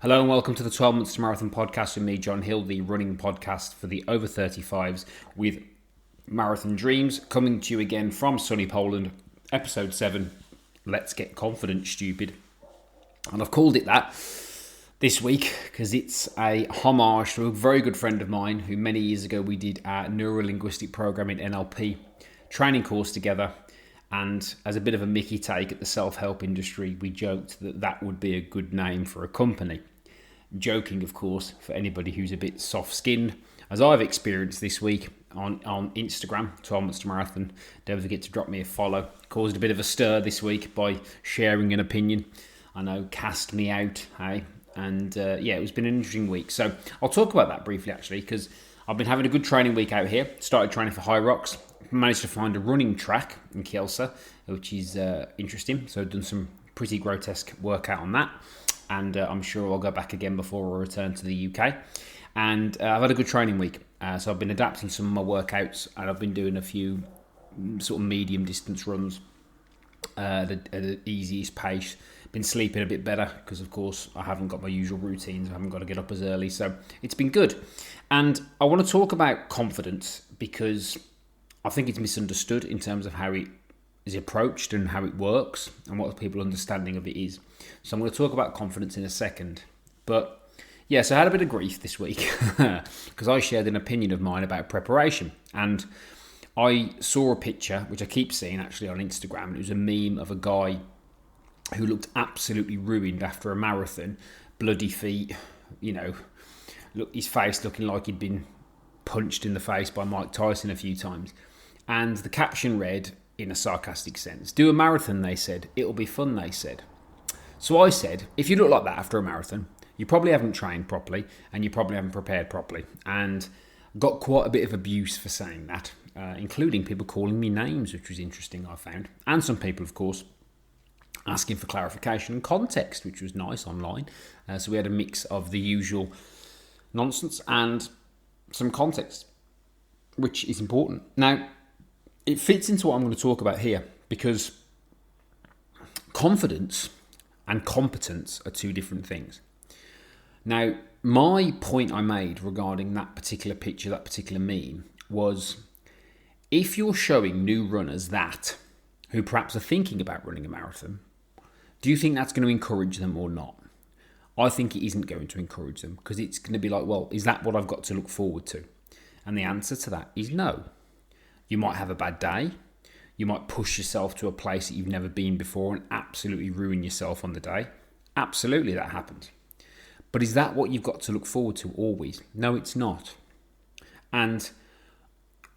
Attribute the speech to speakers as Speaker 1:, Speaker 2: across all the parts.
Speaker 1: Hello and welcome to the 12 Months to Marathon podcast with me, John Hill, the running podcast for the over 35s with Marathon Dreams, coming to you again from sunny Poland, episode 7, Let's Get Confident, Stupid. And I've called it that this week because it's a homage to a very good friend of mine who many years ago we did a neuro-linguistic programming NLP training course together. And as a bit of a Mickey take at the self-help industry, we joked that that would be a good name for a company. Joking, of course, for anybody who's a bit soft-skinned, as I've experienced this week on Instagram, 12 Months to Marathon. Don't forget to drop me a follow. Caused a bit of a stir this week by sharing an opinion. I know, cast me out, hey? And it's been an interesting week. So I'll talk about that briefly, actually, because I've been having a good training week out here. Started training for High Rocks. Managed to find a running track in Kielce, which is interesting. So I've done some pretty grotesque workout on that. And I'm sure I'll go back again before I return to the UK. And I've had a good training week. So I've been adapting some of my workouts, and I've been doing a few sort of medium distance runs at the easiest pace. Been sleeping a bit better because, of course, I haven't got my usual routines. I haven't got to get up as early. So it's been good. And I want to talk about confidence because I think it's misunderstood in terms of how it is approached and how it works and what people's understanding of it is. So I'm going to talk about confidence in a second. But yeah, so I had a bit of grief this week because I shared an opinion of mine about preparation. And I saw a picture, which I keep seeing actually on Instagram. It was a meme of a guy who looked absolutely ruined after a marathon, bloody feet, look, his face looking like he'd been punched in the face by Mike Tyson a few times. And the caption read, in a sarcastic sense, "Do a marathon," they said. "It'll be fun," they said. So I said, if you look like that after a marathon, you probably haven't trained properly and you probably haven't prepared properly. And got quite a bit of abuse for saying that, including people calling me names, which was interesting, I found. And some people, of course, asking for clarification and context, which was nice online. So we had a mix of the usual nonsense and some context, which is important. Now, it fits into what I'm going to talk about here because confidence and competence are two different things. Now, my point I made regarding that particular picture, that particular meme, was if you're showing new runners that, who perhaps are thinking about running a marathon, do you think that's going to encourage them or not? I think it isn't going to encourage them because it's going to be like, well, is that what I've got to look forward to? And the answer to that is no. You might have a bad day. You might push yourself to a place that you've never been before and absolutely ruin yourself on the day. Absolutely, that happens. But is that what you've got to look forward to always? No, it's not. And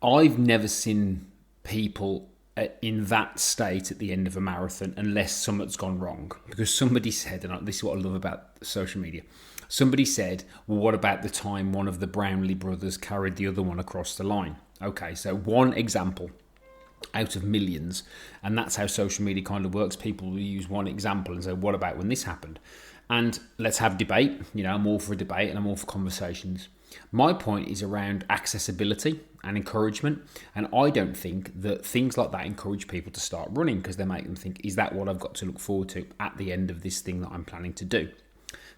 Speaker 1: I've never seen people in that state at the end of a marathon unless something's gone wrong. Because somebody said, and this is what I love about social media, somebody said, well, what about the time one of the Brownlee brothers carried the other one across the line? Okay, so one example out of millions, and that's how social media kind of works. People will use one example and say, what about when this happened? And let's have debate. I'm all for a debate and I'm all for conversations. My point is around accessibility and encouragement. And I don't think that things like that encourage people to start running because they make them think, is that what I've got to look forward to at the end of this thing that I'm planning to do?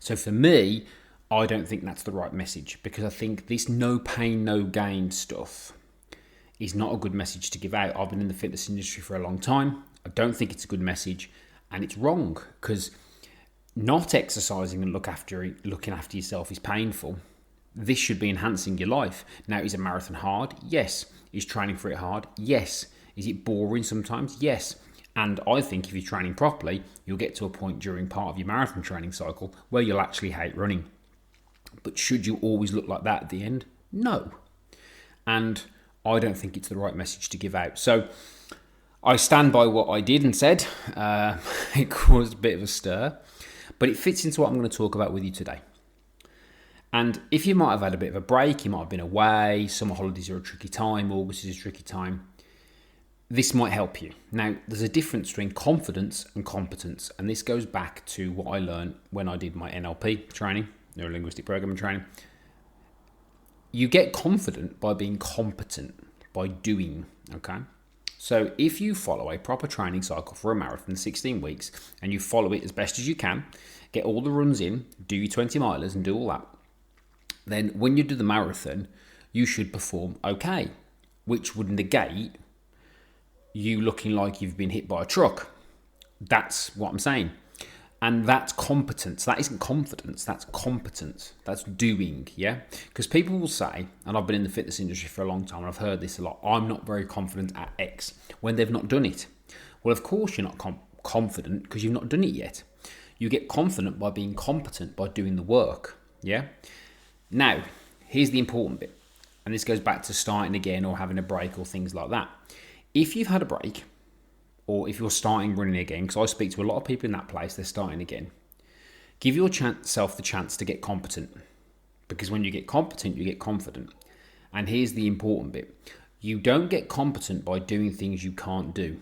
Speaker 1: So for me, I don't think that's the right message because I think this no pain, no gain stuff is not a good message to give out. I've been in the fitness industry for a long time. I don't think it's a good message and it's wrong because not exercising and looking after yourself is painful. This should be enhancing your life. Now, is a marathon hard? Yes. Is training for it hard? Yes. Is it boring sometimes? Yes. And I think if you're training properly, you'll get to a point during part of your marathon training cycle where you'll actually hate running. But should you always look like that at the end? No. And I don't think it's the right message to give out. So I stand by what I did and said. It caused a bit of a stir. But it fits into what I'm going to talk about with you today. And if you might have had a bit of a break, you might have been away, summer holidays are a tricky time, August is a tricky time, this might help you. Now, there's a difference between confidence and competence, and this goes back to what I learned when I did my NLP training, neuro-linguistic programming training. You get confident by being competent, by doing, okay? So if you follow a proper training cycle for a marathon, 16 weeks, and you follow it as best as you can, get all the runs in, do your 20 milers and do all that, then when you do the marathon, you should perform okay, which would negate you looking like you've been hit by a truck. That's what I'm saying. And that's competence. That isn't confidence. That's competence. That's doing, yeah? Because people will say, and I've been in the fitness industry for a long time, and I've heard this a lot, I'm not very confident at X, when they've not done it. Well, of course you're not confident because you've not done it yet. You get confident by being competent, by doing the work, yeah? Now, here's the important bit. And this goes back to starting again or having a break or things like that. If you've had a break, or if you're starting running again, because I speak to a lot of people in that place, they're starting again. Give yourself the chance to get competent. Because when you get competent, you get confident. And here's the important bit. You don't get competent by doing things you can't do.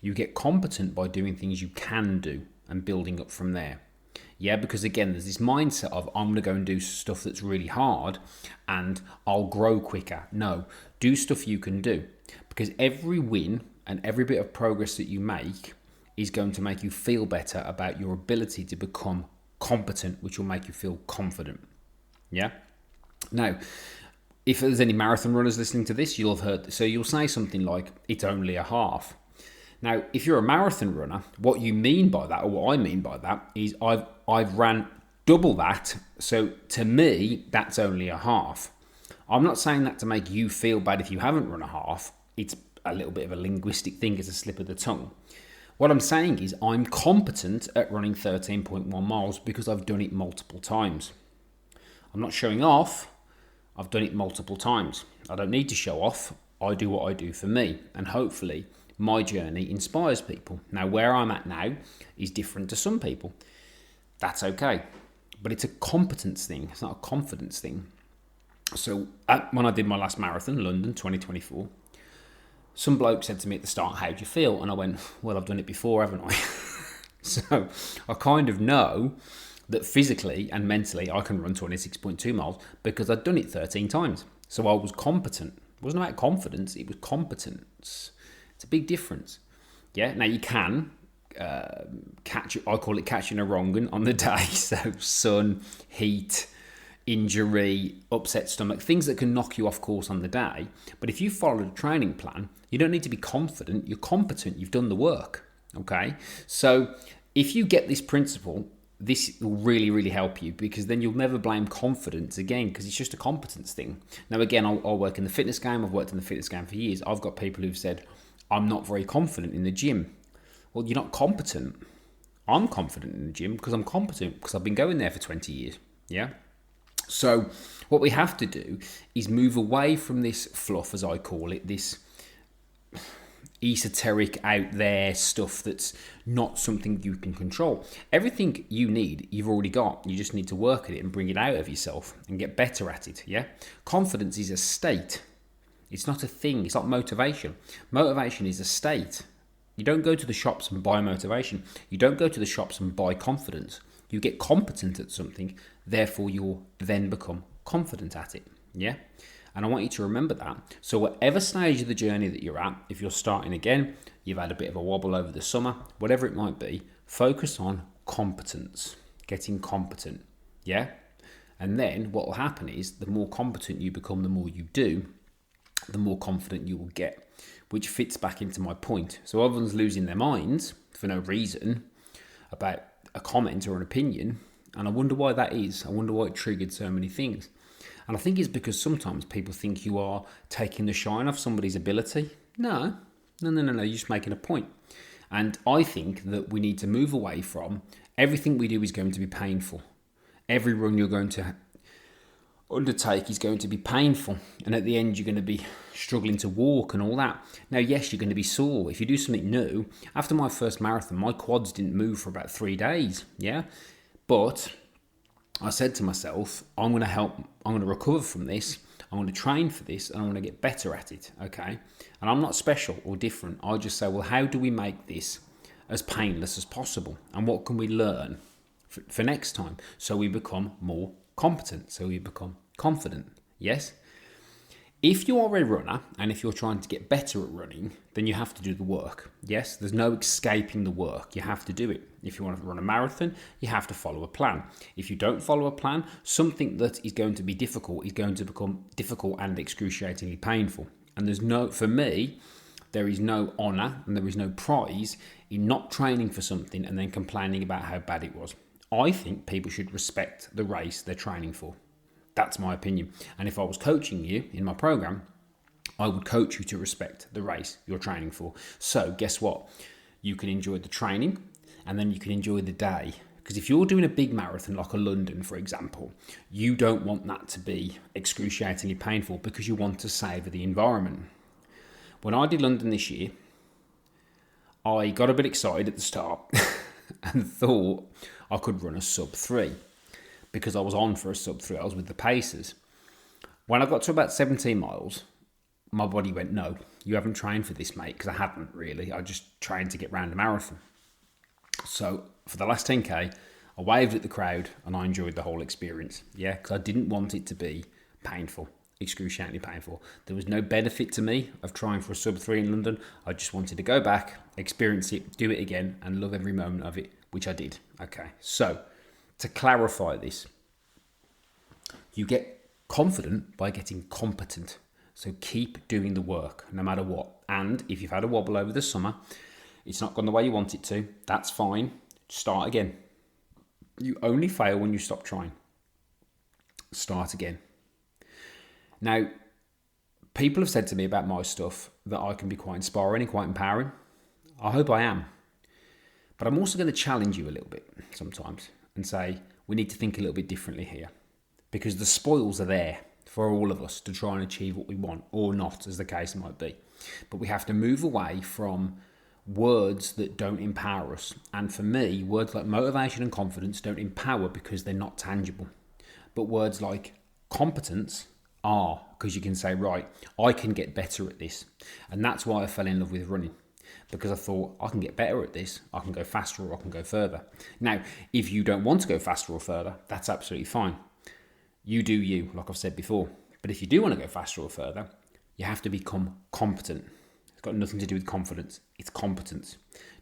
Speaker 1: You get competent by doing things you can do and building up from there. Yeah, because again, there's this mindset of I'm going to go and do stuff that's really hard and I'll grow quicker. No, do stuff you can do. Because every win and every bit of progress that you make is going to make you feel better about your ability to become competent, which will make you feel confident. Yeah? Now, if there's any marathon runners listening to this, you'll have heard this. So you'll say something like, it's only a half. Now, if you're a marathon runner, what you mean by that, or what I mean by that, is I've ran double that. So to me, that's only a half. I'm not saying that to make you feel bad if you haven't run a half. It's a little bit of a linguistic thing, it's a slip of the tongue. What I'm saying is I'm competent at running 13.1 miles because I've done it multiple times. I'm not showing off, I've done it multiple times. I don't need to show off, I do what I do for me, and hopefully my journey inspires people. Now where I'm at now is different to some people. That's okay, but it's a competence thing, it's not a confidence thing. So when I did my last marathon, London 2024, some bloke said to me at the start, how do you feel? And I went, well, I've done it before, haven't I? So I kind of know that physically and mentally I can run 26.2 miles because I'd done it 13 times. So I was competent. It wasn't about confidence, it was competence. It's a big difference. Yeah, now you can catch it, I call it catching a wrong 'un on the day. So sun, heat, injury, upset stomach, things that can knock you off course on the day. But if you follow a training plan, you don't need to be confident, you're competent, you've done the work, okay? So if you get this principle, this will really, really help you because then you'll never blame confidence again because it's just a competence thing. Now, again, I'll work in the fitness game. I've worked in the fitness game for years. I've got people who've said, I'm not very confident in the gym. Well, you're not competent. I'm confident in the gym because I'm competent because I've been going there for 20 years, yeah? So what we have to do is move away from this fluff, as I call it, this esoteric out there stuff that's not something you can control. Everything you need, you've already got. You just need to work at it and bring it out of yourself and get better at it, yeah? Confidence is a state. It's not a thing. It's not motivation. Motivation is a state. You don't go to the shops and buy motivation. You don't go to the shops and buy confidence. You get competent at something, therefore you'll then become confident at it, yeah? And I want you to remember that. So whatever stage of the journey that you're at, if you're starting again, you've had a bit of a wobble over the summer, whatever it might be, focus on competence, getting competent, yeah? And then what will happen is the more competent you become, the more you do, the more confident you will get, which fits back into my point. So everyone's losing their minds for no reason about a comment or an opinion, and I wonder why that is. I wonder why it triggered so many things. And I think it's because sometimes people think you are taking the shine off somebody's ability. No, you're just making a point. And I think that we need to move away from everything we do is going to be painful. Every run you're going to undertake is going to be painful, and at the end you're going to be struggling to walk and all that. Now, yes, you're going to be sore if you do something new. After my first marathon, my quads didn't move for about 3 days, yeah? But I said to myself, I'm going to recover from this, I'm going to train for this, and I'm going to get better at it, okay? And I'm not special or different. I just say, well, how do we make this as painless as possible? And what can we learn for next time so we become more competent, so we become confident, yes? if you are a runner and if you're trying to get better at running, then you have to do the work. Yes, there's no escaping the work. You have to do it. If you want to run a marathon, you have to follow a plan. If you don't follow a plan, something that is going to be difficult is going to become difficult and excruciatingly painful. And for me, there is no honour and there is no prize in not training for something and then complaining about how bad it was. I think people should respect the race they're training for. That's my opinion. And if I was coaching you in my program, I would coach you to respect the race you're training for. So guess what? You can enjoy the training and then you can enjoy the day. Because if you're doing a big marathon like a London, for example, you don't want that to be excruciatingly painful because you want to savour the environment. When I did London this year, I got a bit excited at the start and thought I could run a sub 3. Because I was on for a sub 3, I was with the Pacers. When I got to about 17 miles, my body went, no, you haven't trained for this, mate, because I hadn't really. I just trained to get round a marathon. So for the last 10K, I waved at the crowd and I enjoyed the whole experience. Yeah, because I didn't want it to be painful, excruciatingly painful. There was no benefit to me of trying for a sub 3 in London. I just wanted to go back, experience it, do it again, and love every moment of it, which I did. Okay, so to clarify this, you get confident by getting competent. So keep doing the work no matter what. And if you've had a wobble over the summer, it's not gone the way you want it to, that's fine. Start again. You only fail when you stop trying. Start again. Now, people have said to me about my stuff that I can be quite inspiring and quite empowering. I hope I am. But I'm also going to challenge you a little bit sometimes and say, we need to think a little bit differently here. Because the spoils are there for all of us to try and achieve what we want, or not, as the case might be. But we have to move away from words that don't empower us. And for me, words like motivation and confidence don't empower because they're not tangible. But words like competence are, because you can say, right, I can get better at this. And that's why I fell in love with running. Because I thought, I can get better at this, I can go faster or I can go further. Now, if you don't want to go faster or further, that's absolutely fine. You do you, like I've said before. But if you do want to go faster or further, you have to become competent. It's got nothing to do with confidence, it's competence.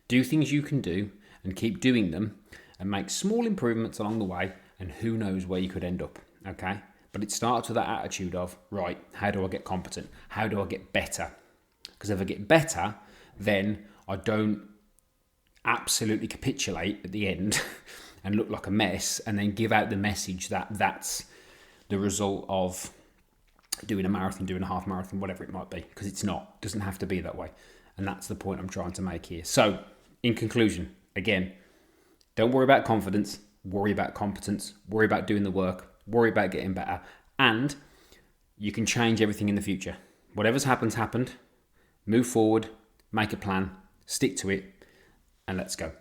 Speaker 1: Do things you can do and keep doing them and make small improvements along the way, and who knows where you could end up, okay? But it starts with that attitude of, right, how do I get competent? How do I get better? Because if I get better, then I don't absolutely capitulate at the end and look like a mess and then give out the message that that's the result of doing a marathon, doing a half marathon, whatever it might be, because it's not. It doesn't have to be that way. And that's the point I'm trying to make here. So, in conclusion, again, don't worry about confidence, worry about competence, worry about doing the work, worry about getting better, and you can change everything in the future. Whatever's happened, move forward, make a plan, stick to it, and let's go.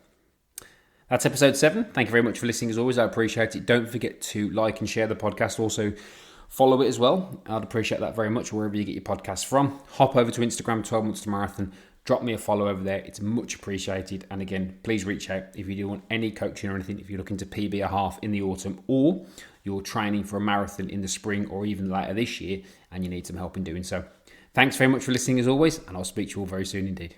Speaker 1: That's episode 7. Thank you very much for listening as always. I appreciate it. Don't forget to like and share the podcast. Also, follow it as well. I'd appreciate that very much wherever you get your podcasts from. Hop over to Instagram, 12 Months to Marathon. Drop me a follow over there. It's much appreciated. And again, please reach out if you do want any coaching or anything. If you're looking to PB a half in the autumn, or you're training for a marathon in the spring or even later this year and you need some help in doing so. Thanks very much for listening as always, and I'll speak to you all very soon indeed.